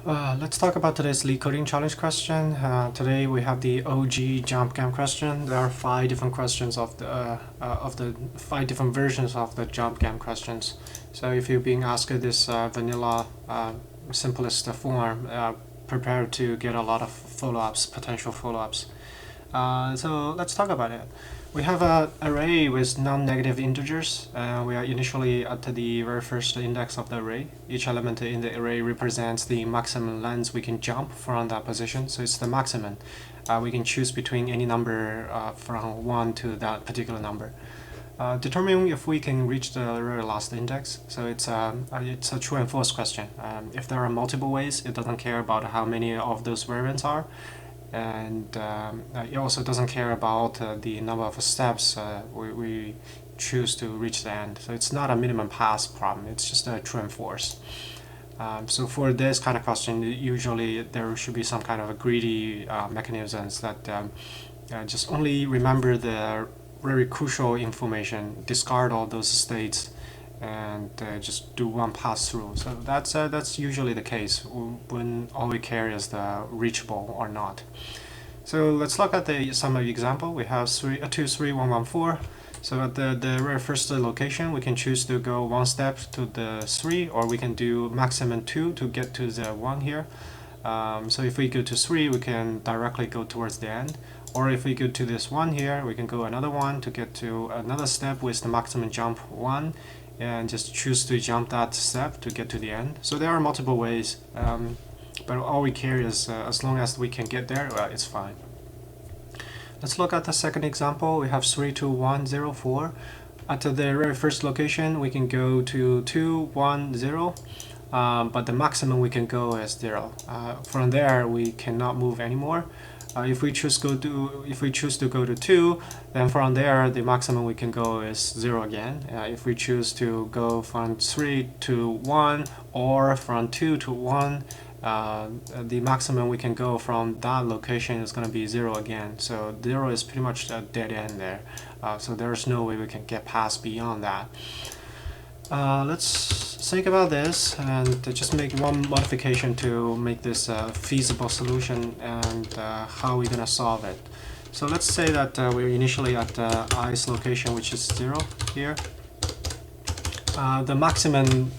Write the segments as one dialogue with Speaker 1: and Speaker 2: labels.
Speaker 1: Let's talk about today's Leetcoding challenge question. Today we have the OG jump gam question. There are 5 different questions of the 5 different versions of the jump gam questions. So if you're being asked this vanilla simplest form, prepare to get a lot of follow-ups, potential follow-ups. So let's talk about it. We have an array with non-negative integers. We are initially at the very first index of the array. Each element in the array represents the maximum length we can jump from that position. So it's the maximum. We can choose between any number from 1 to that particular number. Determining if we can reach the very last index. So it's a true and false question. If there are multiple ways, it doesn't care about how many of those variants are. And it also doesn't care about the number of steps we choose to reach the end. So it's not a minimum pass problem, it's just a true and false. So for this kind of question, usually there should be some kind of a greedy mechanisms that just only remember the very crucial information, discard all those states, and just do one pass through. So that's usually the case when all we care is the reachable or not. So let's look at some example. We have 2, 3, 1, 1, 4. So at the very first location, we can choose to go one step to the 3, or we can do maximum 2 to get to the 1 here. So if we go to 3, we can directly go towards the end. Or if we go to this 1 here, we can go another 1 to get to another step with the maximum jump 1. And just choose to jump that step to get to the end. So there are multiple ways, but all we care is as long as we can get there, it's fine. Let's look at the second example. We have 3, 2, 1, 0, 4. At the very first location, we can go to 2, 1, 0, but the maximum we can go is 0. From there, we cannot move anymore. If we choose to go to 2, then from there the maximum we can go is 0 again. If we choose to go from 3 to 1 or from 2 to 1, the maximum we can go from that location is going to be 0 again. So 0 is pretty much a dead end there. So there's no way we can get past beyond that. Let's think about this and just make one modification to make this a feasible solution and how we're going to solve it. So let's say that we're initially at i's location, which is 0 here. The maximum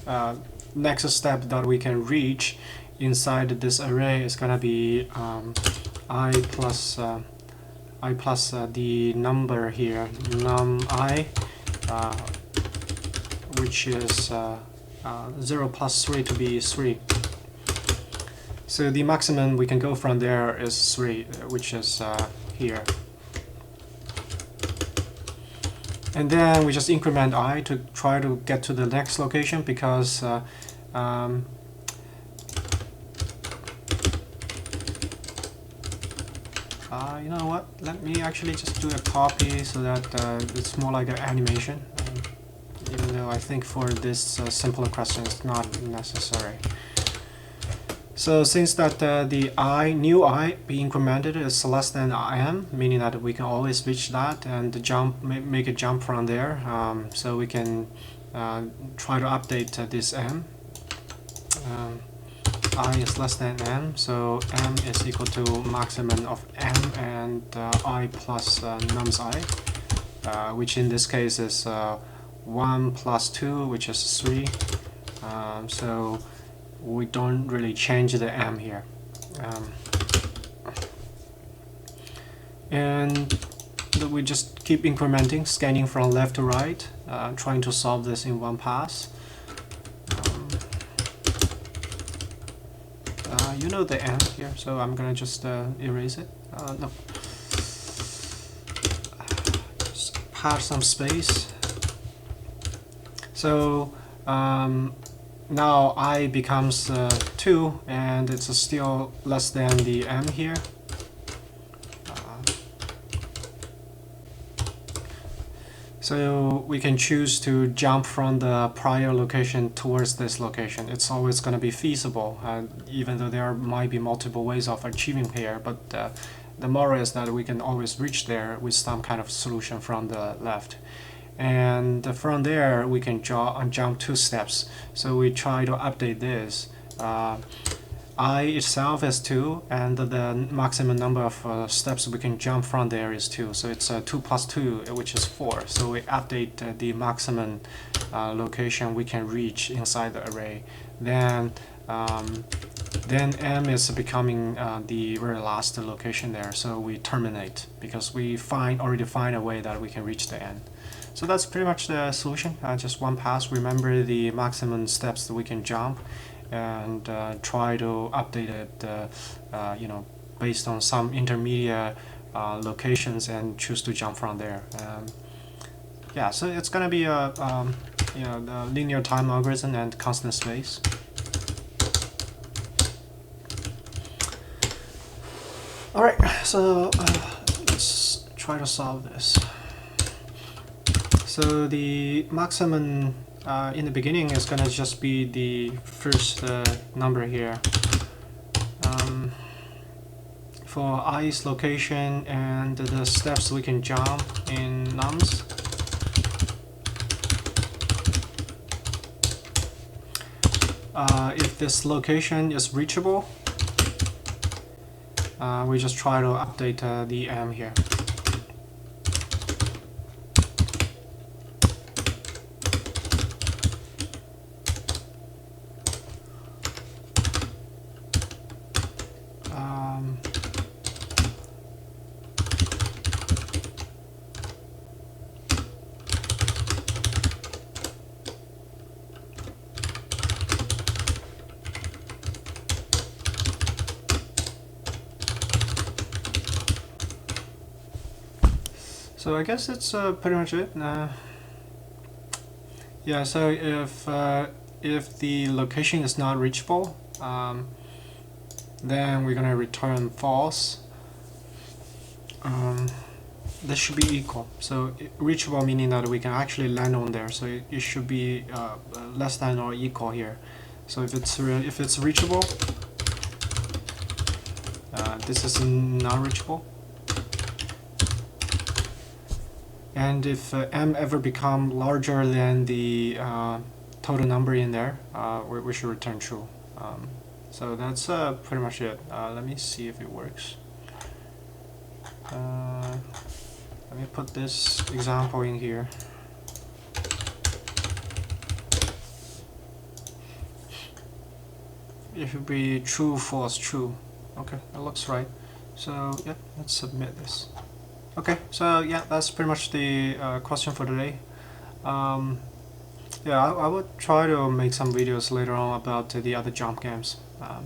Speaker 1: next step that we can reach inside this array is going to be I plus the number here, num I, which is 0 plus 3 to be 3. So the maximum we can go from there is 3, which is here. And then we just increment I to try to get to the next location, because you know what, let me actually just do a copy so that it's more like an animation. Even though I think for this simpler question it's not necessary. So since that the new I be incremented is less than IM, meaning that we can always reach that and make a jump from there. So we can try to update this M. I is less than M, so M is equal to maximum of M and I plus nums I, which in this case is 1 plus 2, which is 3. So we don't really change the M here. And we just keep incrementing, scanning from left to right, trying to solve this in one pass. You know the M here, so I'm gonna just erase it. No. Just pass some space. So now I becomes 2, and it's still less than the M here. So we can choose to jump from the prior location towards this location. It's always going to be feasible, even though there might be multiple ways of achieving here, but the moral is that we can always reach there with some kind of solution from the left. And from there we can jump 2 steps. So we try to update this. I itself is 2, and the maximum number of steps we can jump from there is 2. So it's 2 plus 2, which is 4. So we update the maximum location we can reach inside the array. Then m is becoming the very last location there. So we terminate because we already find a way that we can reach the end. So that's pretty much the solution. Just one pass. Remember the maximum steps that we can jump, and try to update it, based on some intermediate locations, and choose to jump from there. Yeah, so it's gonna be a the linear time algorithm and constant space. All right, so let's try to solve this. So the maximum in the beginning is gonna just be the first number here. For i's location and the steps we can jump in nums. If this location is reachable, we just try to update the m here. So I guess that's pretty much it. Yeah, so if the location is not reachable, then we're gonna return false. This should be equal. So reachable meaning that we can actually land on there. So it should be less than or equal here. So if it's reachable, this is not reachable. And if m ever become larger than the total number in there, we should return true. So that's pretty much it. Let me see if it works. Let me put this example in here. It should be true, false, true. Okay, that looks right. So yeah, let's submit this. Okay, so yeah, that's pretty much the question for today. Yeah, I would try to make some videos later on about the other jump games. Yeah.